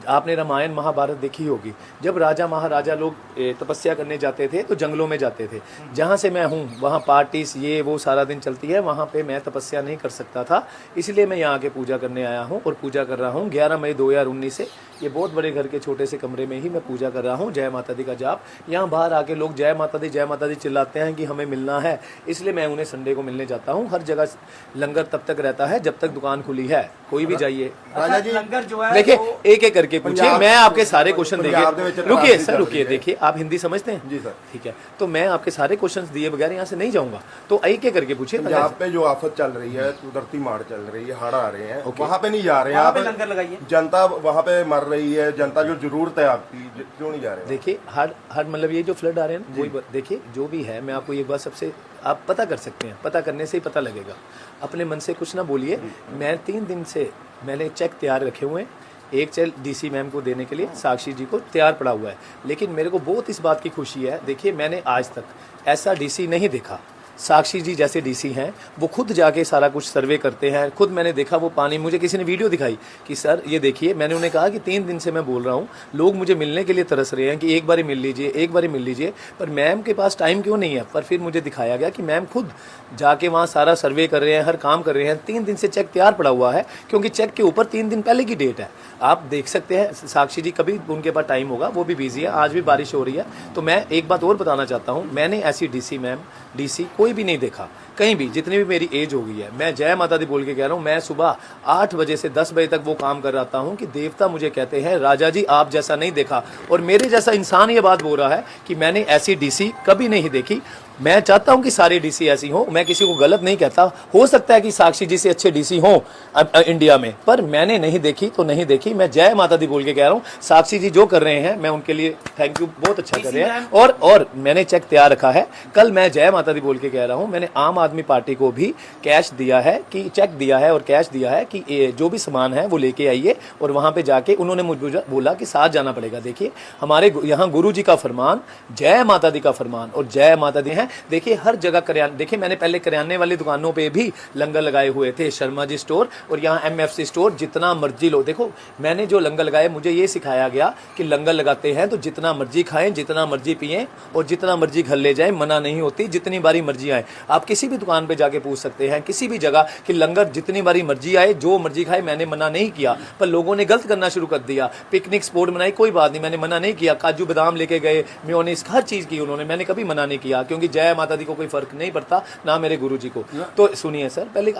आपने रामायण महाभारत देखी होगी, जब राजा महाराजा लोग तपस्या करने जाते थे तो जंगलों में जाते थे। जहाँ से मैं हूँ वहाँ पार्टीज ये वो सारा दिन चलती है, वहाँ पे मैं तपस्या नहीं कर सकता था, इसलिए मैं यहाँ आके पूजा करने आया हूँ और पूजा कर रहा हूँ। 11 मई 2019 से ये बहुत बड़े घर के छोटे से कमरे में ही मैं पूजा कर रहा हूँ जय माता दी का जाप। यहाँ बाहर आके लोग जय माता दी चिल्लाते हैं कि हमें मिलना है, इसलिए मैं उन्हें संडे को मिलने जाता हूँ। हर जगह लंगर तब तक रहता है जब तक दुकान खुली है, कोई भी जाइए। राजा जी लंगर जो है देखिए एक एक करके पूछिए, मैं आपके सारे क्वेश्चन देखिए, रुकिए सर रुकिए, देखिए आप हिंदी समझते हैं जी सर, ठीक है, तो मैं आपके सारे क्वेश्चंस दिए बगैर यहाँ से नहीं जाऊंगा, तो एक एक करके पूछिए। पंजाब पे जो आफत चल रही है, कुदरती मार चल रही है, हड़ आ रहे हैं, वहाँ पे नहीं जा रहे हैं आप, लंगर लगाइए। जनता वहाँ पे मर रही है, जनता जो जरूरत है आपकी, क्यों नहीं जा रहे? देखिए हर मतलब ये जो फ्लड आ रहे हैं वही, देखिए जो भी है मैं आपको ये बात सबसे आप पता कर सकते हैं, पता करने से ही पता लगेगा, अपने मन से कुछ ना बोलिए। मैं 3 दिन से मैंने चेक तैयार रखे हुए हैं, एक चेक डीसी मैम को देने के लिए, साक्षी जी को तैयार पड़ा हुआ है, लेकिन मेरे को बहुत इस बात की खुशी है, देखिए मैंने आज तक ऐसा डीसी नहीं देखा। साक्षी जी जैसे डीसी हैं वो खुद जाके सारा कुछ सर्वे करते हैं, खुद मैंने देखा वो पानी, मुझे किसी ने वीडियो दिखाई कि सर ये देखिए, मैंने उन्हें कहा कि 3 दिन से मैं बोल रहा हूँ, लोग मुझे मिलने के लिए तरस रहे हैं कि एक बार मिल लीजिए, एक बार मिल लीजिए, पर मैम के पास टाइम क्यों नहीं है। पर फिर मुझे दिखाया गया कि मैम खुद जाके वहाँ सारा सर्वे कर रहे हैं, हर काम कर रहे हैं। 3 दिन से चेक तैयार पड़ा हुआ है, क्योंकि चेक के ऊपर 3 दिन पहले की डेट है, आप देख सकते हैं। साक्षी जी कभी उनके पास टाइम होगा, वो भी बिजी है, आज भी बारिश हो रही है। तो मैं एक बात और बताना चाहता हूँ, मैंने ऐसी डीसी कोई भी नहीं देखा कहीं भी, जितनी भी मेरी एज हो गई है। मैं जय माता दी बोल के कह रहा हूँ, मैं सुबह 8 बजे से 10 बजे तक वो काम कर रहा हूँ कि देवता मुझे कहते हैं राजा जी आप जैसा नहीं देखा, और मेरे जैसा इंसान ये बात बोल रहा है कि मैंने ऐसी डीसी कभी नहीं देखी। मैं चाहता हूं कि सारी डीसी ऐसी हो, मैं किसी को गलत नहीं कहता, हो सकता है कि साक्षी जी से अच्छे डीसी हों इंडिया में, पर मैंने नहीं देखी तो नहीं देखी। मैं जय माता दी बोल के कह रहा हूं, साक्षी जी जो कर रहे हैं मैं उनके लिए थैंक यू, बहुत अच्छा कर रहे हैं। और मैंने चेक तैयार रखा है, कल मैं जय माता दी बोल के कह रहा हूं, मैंने आम आदमी पार्टी को भी कैश दिया है, कि चेक दिया है और कैश दिया है कि जो भी सामान है वो लेके आइए, और वहां पे जाके उन्होंने मुझे बोला कि साथ जाना पड़ेगा। देखिए हमारे यहाँ गुरु जी का फरमान, जय माता दी का फरमान, और जय माता दी है। देखिए हर जगह करियाने, देखिए मैंने पहले करियाने वाली दुकानों पे भी लंगर लगाए हुए थे, शर्मा जी स्टोर और यहाँ MFC स्टोर, जितना मर्जी लो। देखो मैंने जो लंगर लगाए, मुझे ये सिखाया गया कि लंगर लगाते हैं तो जितना मर्जी खाएं, जितना मर्जी पिएं और जितना मर्जी घर ले जाएं, मना नहीं होती, जितनी बारी मर्जी आए। आप किसी भी दुकान पे जाके पूछ सकते हैं, किसी भी जगह कि लंगर जितनी बारी मर्जी आए, जो मर्जी खाए, मैंने मना नहीं किया। पर लोगों ने गलत करना शुरू कर दिया, पिकनिक स्पॉट बनाई, कोई बात नहीं, मैंने मना नहीं किया, काजू बादाम लेके गए, मेयोनीज, हर चीज की उन्होंने, मैंने कभी मना नहीं किया, क्योंकि जय माता दी को कोई फर्क नहीं पड़ता, ना मेरे गुरुजी को। तो सुनिए सर, पहले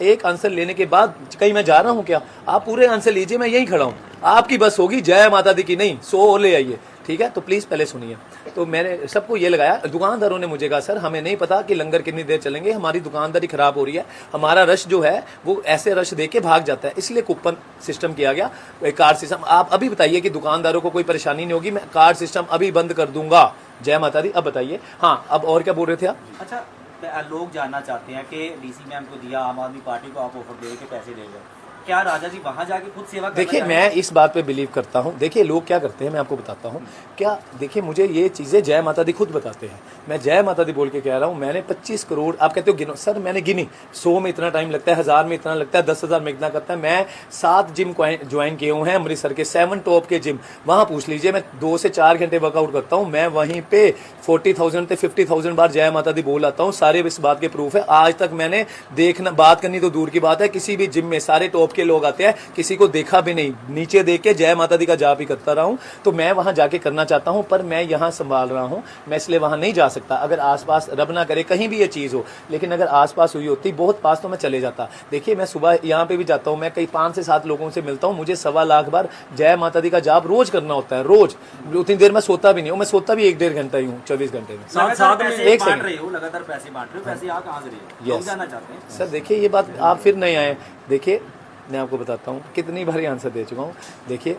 एक आंसर लेने के बाद, कहीं मैं जा रहा हूं क्या? आप पूरे आंसर लीजिए, मैं यहीं खड़ा हूं, आपकी बस होगी जय माता दी की नहीं, 100 ले आइए, ठीक है? तो प्लीज पहले सुनिए। तो मैंने सबको ये लगाया, दुकानदारों ने मुझे कहा सर हमें नहीं पता कि लंगर कितनी देर चलेंगे, हमारी दुकानदारी खराब हो रही है, हमारा रश जो है वो ऐसे रश दे के भाग जाता है, इसलिए कूपन सिस्टम किया गया, कार्ड सिस्टम। आप अभी बताइए कि दुकानदारों को कोई परेशानी नहीं होगी, मैं कार्ड सिस्टम अभी बंद कर दूंगा। जय माता दी। अब बताइए, हाँ अब और क्या बोल रहे थे आप? अच्छा, लोग जानना चाहते हैं कि डीसी मैम को दिया, आम आदमी पार्टी को आप ऑफर दे के पैसे दे रहे, क्या राजा जी वहां जाके खुद सेवा? देखिए मैं इस बात पे बिलीव करता हूँ, देखिए लोग क्या करते हैं मैं आपको बताता हूँ क्या। देखिए मुझे ये चीज़ें जय माता दी खुद बताते हैं, मैं जय माता दी बोल के कह रहा हूँ, मैंने 25 करोड़, आप कहते हो गिनो, सर मैंने गिनी, 100 में इतना टाइम लगता है, 1000 में इतना लगता है, 10,000 में इतना करता है। मैं 7 जिम ज्वाइन किए हुए हैं अमृतसर के, 7 टॉप के जिम, वहाँ पूछ लीजिए, मैं 2 से 4 घंटे वर्कआउट करता हूँ, मैं वहीं पे 40,000 से 50,000 बार जय माता दी बोल आता हूँ, सारे इस बात के प्रूफ है। आज तक मैंने देखना, बात करनी तो दूर की बात है, किसी भी जिम में सारे टॉप के लोग आते हैं, किसी को देखा भी नहीं, नीचे देख के जय माता दी का जाप ही करता रहा हूँ। तो मैं वहां जाके करना चाहता हूं, पर मैं यहाँ संभाल रहा हूं, मैं इसलिए वहां नहीं जा सकता। अगर आसपास, रब ना करे कहीं भी ये चीज हो, लेकिन अगर आसपास हुई होती, बहुत पास, तो मैं चले जाता। देखिए मैं सुबह यहाँ पे भी जाता हूँ, मैं कई 5 से 7 लोगों से मिलता हूँ, मुझे 1.25 लाख बार जय माता दी का जाप रोज करना होता है, रोज। उतनी देर मैं सोता भी नहीं हूँ, मैं सोता भी 1-1.5 घंटा ही हूँ 24 घंटे में। साथ में एक सेकंड, लगातार पैसे बांट रहे हो, पैसे आप कहाँ से रहे हो? जानना चाहते हैं सर। देखिए ये बात आप फिर नहीं आए, देखिए मैं आपको बताता हूँ, कितनी बार आंसर दे चुका हूँ। देखिए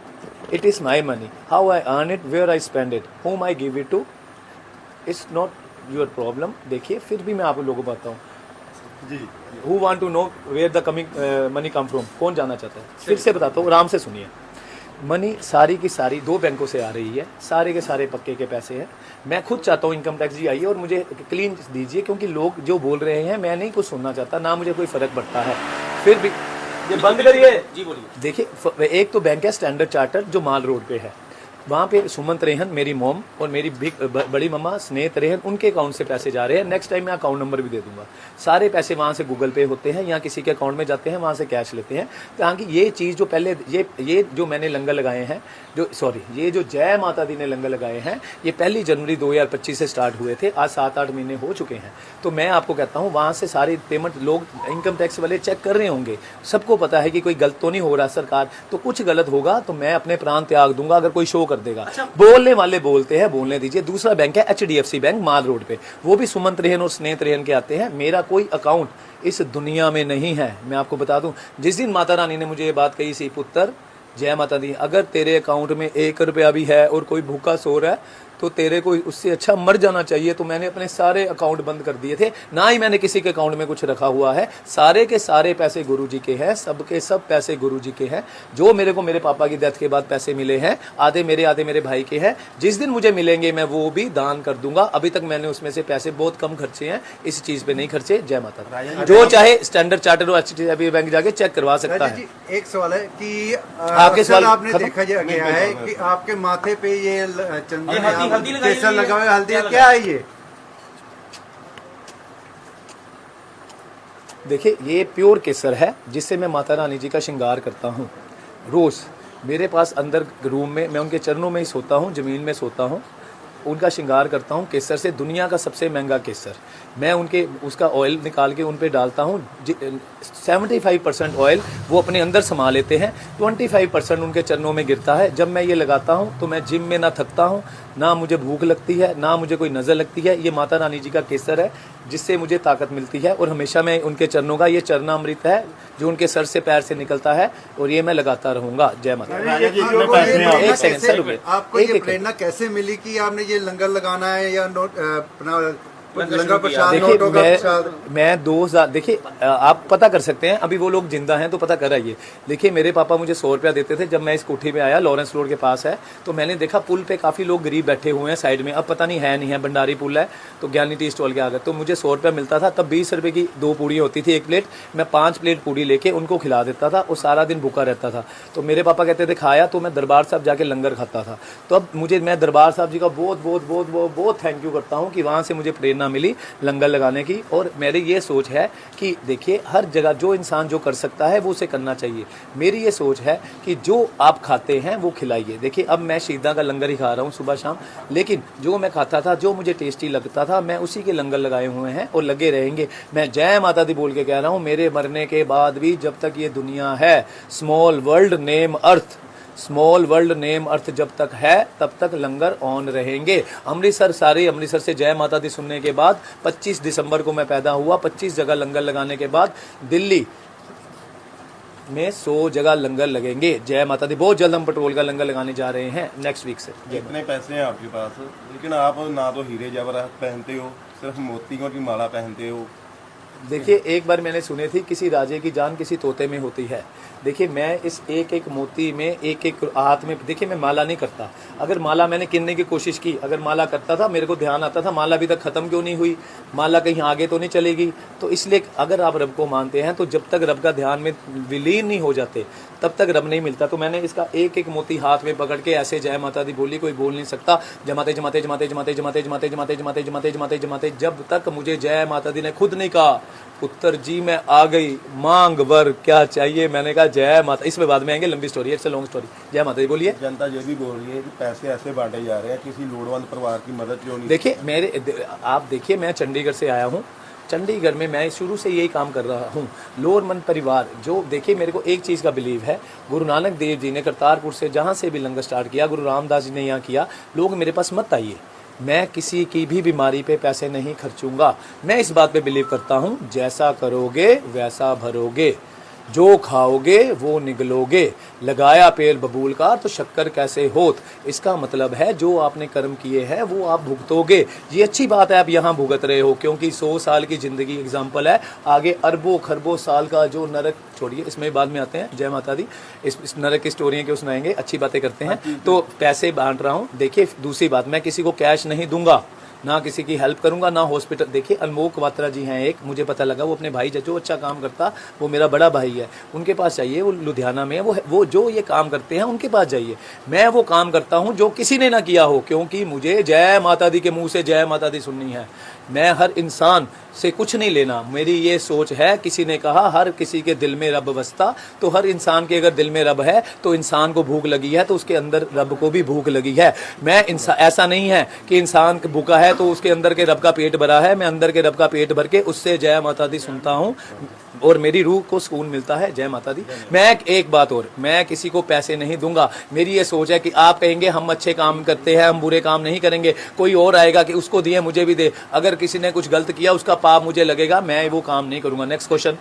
it is my money, how I earn it, where I spend it, whom I give it to, it's not your problem. देखिए फिर भी मैं आप लोगों को बताता हूँ जी, who want to know where the coming money come from, कौन जानना चाहता है? फिर से बताता हूँ, आराम से सुनिए। मनी सारी की सारी 2 बैंकों से आ रही है, सारे के सारे पक्के के पैसे हैं। मैं खुद चाहता हूँ इनकम टैक्स जी आइए और मुझे क्लीन दीजिए, क्योंकि लोग जो बोल रहे हैं मैं नहीं कुछ सुनना चाहता, ना मुझे कोई फ़र्क पड़ता है। फिर भी ये बंद करिए जी बोलिए। देखिए एक तो बैंक है स्टैंडर्ड चार्टर्ड जो माल रोड पे है, वहाँ पे सुमंत रेहन मेरी मॉम और मेरी बड़ी मम्मा स्नेत रेहन उनके अकाउंट से पैसे जा रहे हैं। नेक्स्ट टाइम मैं अकाउंट नंबर भी दे दूंगा। सारे पैसे वहाँ से गूगल पे होते हैं या किसी के अकाउंट में जाते हैं, वहाँ से कैश लेते हैं। ताकि ये चीज़ जो पहले ये जो मैंने लंगर लगाए हैं, ये जो जय माता दी ने लंगर लगाए हैं, ये 1 जनवरी 2025 से स्टार्ट हुए थे। आज 7-8 महीने हो चुके हैं। तो मैं आपको कहता हूँ वहाँ से सारी पेमेंट लोग इनकम टैक्स वाले चेक कर रहे होंगे। सबको पता है कि कोई गलत तो नहीं हो रहा सरकार, तो कुछ गलत होगा तो मैं अपने प्राण त्याग दूंगा अगर कोई शो कर देगा। बोलने वाले बोलते हैं, बोलने दीजिए। दूसरा बैंक है HDFC बैंक माल रोड पे, वो भी सुमंत रेहन और स्नेत रेहन के आते हैं। मेरा कोई अकाउंट इस दुनिया में नहीं है। मैं आपको बता दूं, जिस दिन माता रानी ने मुझे ये बात कही सी, पुत्र जय माता दी, अगर तेरे अकाउंट में 1 रुपया भी है और कोई भूखा सो रहा है तो तेरे को उससे अच्छा मर जाना चाहिए। तो मैंने अपने सारे अकाउंट बंद कर दिए थे, ना ही मैंने किसी के अकाउंट में कुछ रखा हुआ है। सारे के सारे पैसे गुरुजी के हैं, सबके सब पैसे गुरुजी के हैं। जो मेरे को मेरे पापा की डेथ के बाद पैसे मिले हैं, आधे मेरे भाई के हैं। जिस दिन मुझे मिलेंगे मैं वो भी दान कर दूंगा। अभी तक मैंने उसमें से पैसे बहुत कम खर्चे हैं, इस चीज पे नहीं खर्चे। जय माता दी। जो चाहे स्टैंडर्ड चार्टर्ड और HDFC बैंक जाके चेक करवा सकता है। एक सवाल है कि आपके सवाल आपने देखा गया है कि आपके माथे पे ये चंदन केसर लगा हुआ है, हल्दी, क्या है ये? देखिए ये प्योर केसर है जिससे मैं माता रानी जी का श्रृंगार करता हूँ रोज। मेरे पास अंदर रूम में मैं उनके चरणों में ही सोता हूँ, जमीन में सोता हूँ, उनका श्रृंगार करता हूँ केसर से। दुनिया का सबसे महंगा केसर मैं उसका ऑयल निकाल के उन पे डालता हूँ। 75% ऑयल वो अपने अंदर समा लेते हैं, 25% उनके चरणों में गिरता है। जब मैं ये लगाता हूँ तो मैं जिम में ना थकता हूँ, ना मुझे भूख लगती है, ना मुझे कोई नज़र लगती है। ये माता रानी जी का केसर है जिससे मुझे ताकत मिलती है। और हमेशा मैं उनके चरणों का, ये चरणामृत है जो उनके सर से पैर से निकलता है, और ये मैं लगाता रहूंगा। जय माता दी। एक सेकंड सर रुकिए। आपको ये प्रेरणा कैसे मिली कि आपने ये लंगर लगाना है या अपना लंगर प्रसाद, नोटों का प्रसाद? मैं 2000 देखिए आप पता कर सकते हैं, अभी वो लोग जिंदा हैं तो पता कर आइए। देखिए मेरे पापा मुझे 100 रुपया देते थे जब मैं इस कोठी में आया, लॉरेंस रोड के पास है। तो मैंने देखा पुल पे काफ़ी लोग गरीब बैठे हुए हैं साइड में। अब पता नहीं है नहीं है, भंडारी पुल है तो ज्ञानी टी स्टॉल के आगे। तो मुझे 100 रुपया मिलता था। तब 20 रुपये की 2 पूड़ी होती थी, 1 प्लेट। मैं 5 प्लेट पूड़ी लेके उनको खिला देता था और सारा दिन भूखा रहता था। तो मेरे पापा कहते थे खाया, तो मैं दरबार साहब जाके लंगर खाता था। तो अब मैं दरबार साहब जी का बहुत बहुत बहुत बहुत बहुत थैंक यू करता हूँ कि वहाँ से मुझे प्रेरणा मिली लंगर लगाने की। और मेरी ये सोच है कि देखिए हर जगह जो इंसान जो कर सकता है वो उसे करना चाहिए। मेरी ये सोच है कि जो आप खाते हैं वो खिलाइए। देखिए अब मैं शहीदा का लंगर ही खा रहा हूँ सुबह शाम, लेकिन जो मैं खाता था, जो मुझे टेस्टी लगता था, मैं उसी के लंगर लगाए हुए हैं और लगे रहेंगे। मैं जय माता दी बोल के कह रहा हूँ, मेरे मरने के बाद भी जब तक ये दुनिया है, स्मॉल वर्ल्ड नेम अर्थ, स्मॉल वर्ल्ड नेम अर्थ जब तक है तब तक लंगर ऑन रहेंगे। अमृतसर, सारे अमृतसर से जय माता दी सुनने के बाद 25 दिसंबर को मैं पैदा हुआ। 25 जगह लंगर लगाने के बाद दिल्ली में 100 जगह लंगर लगेंगे। जय माता दी। बहुत जल्द हम पेट्रोल का लंगर लगाने जा रहे हैं नेक्स्ट वीक से। इतने पैसे हैं आपके पास, लेकिन आप ना तो हीरे जवाहरात पहनते हो, सिर्फ मोतियों की माला पहनते हो। देखिए एक बार मैंने सुनी थी, किसी राजे की जान किसी तोते में होती है। देखिए मैं इस एक एक मोती में, एक एक हाथ में, देखिए मैं माला नहीं करता। अगर माला मैंने किनने की कोशिश की, अगर माला करता था मेरे को ध्यान आता था माला अभी तक ख़त्म क्यों नहीं हुई, माला कहीं आगे तो नहीं चलेगी। तो इसलिए अगर आप रब को मानते हैं तो जब तक रब का ध्यान में विलीन नहीं हो जाते तब तक रब नहीं मिलता। तो मैंने इसका एक एक मोती हाथ में पकड़ के ऐसे जय माता दी बोली, कोई बोल नहीं सकता। जमाते जमाते जमाते जमाते जमाते जमाते जमाते जमाते जमाते जमाते जमाते जब तक मुझे जय माता दी ने खुद नहीं कहा पुत्र जी मैं आ गई, मांग वर क्या चाहिए। मैंने कहा जय माता। इसमें बाद में आएंगे, लंबी स्टोरी है, इट्स अ लॉन्ग स्टोरी। जय माता दी बोलिए। जनता ये भी बोल रही है कि पैसे ऐसे बांटे जा रहे हैं, किसी लोड़वंद परिवार की मदद क्यों नहीं? देखिए आप देखिए मैं चंडीगढ़ से आया हूँ। चंडीगढ़ में मैं शुरू से यही काम कर रहा हूँ। लोअरमंद परिवार जो, देखिए मेरे को एक चीज़ का बिलीव है, गुरु नानक देव जी ने करतारपुर से जहाँ से भी लंगर स्टार्ट किया, गुरु रामदास जी ने यहाँ किया। लोग मेरे पास मत आइए, मैं किसी की भी बीमारी पे पैसे नहीं खर्चूंगा। मैं इस बात पे बिलीव करता हूँ, जैसा करोगे वैसा भरोगे, जो खाओगे वो निगलोगे। लगाया पेड़ बबूल का तो शक्कर कैसे होत। इसका मतलब है जो आपने कर्म किए हैं वो आप भुगतोगे। ये अच्छी बात है आप यहाँ भुगत रहे हो, क्योंकि 100 साल की ज़िंदगी एग्जाम्पल है। आगे अरबों खरबों साल का जो नरक, छोड़िए इसमें बाद में आते हैं। जय माता दी। इस नरक की स्टोरी क्यों सुनाएंगे, अच्छी बातें करते हैं। तो पैसे बांट रहा हूँ। देखिए दूसरी बात, मैं किसी को कैश नहीं दूंगा, ना किसी की हेल्प करूंगा, ना हॉस्पिटल। देखिए अनमोल क्वात्रा जी हैं एक, मुझे पता लगा वो अपने भाई जो अच्छा काम करता, वो मेरा बड़ा भाई है, उनके पास जाइए, वो लुधियाना में है, वो जो ये काम करते हैं उनके पास जाइए। मैं वो काम करता हूं जो किसी ने ना किया हो, क्योंकि मुझे जय माता दी के मुंह से जय माता दी सुननी है। मैं हर इंसान से कुछ नहीं लेना, मेरी ये सोच है। किसी ने कहा हर किसी के दिल में रब बसता, तो हर इंसान के अगर दिल में रब है तो इंसान को भूख लगी है तो उसके अंदर रब को भी भूख लगी है। मैं ऐसा नहीं है कि इंसान भूखा है तो उसके अंदर के रब का पेट भरा है। मैं अंदर के रब का पेट भर के उससे जय माता दी सुनता हूँ और मेरी रूह को सुकून मिलता है। जय माता दी। मैं एक बात और, मैं किसी को पैसे नहीं दूंगा। मेरी ये सोच है कि आप कहेंगे हम अच्छे काम करते हैं, हम बुरे काम नहीं करेंगे, कोई और आएगा कि उसको दिए मुझे भी दे। अगर किसी ने कुछ गलत किया उसका पाप मुझे लगेगा, मैं वो काम नहीं करूंगा। Next question.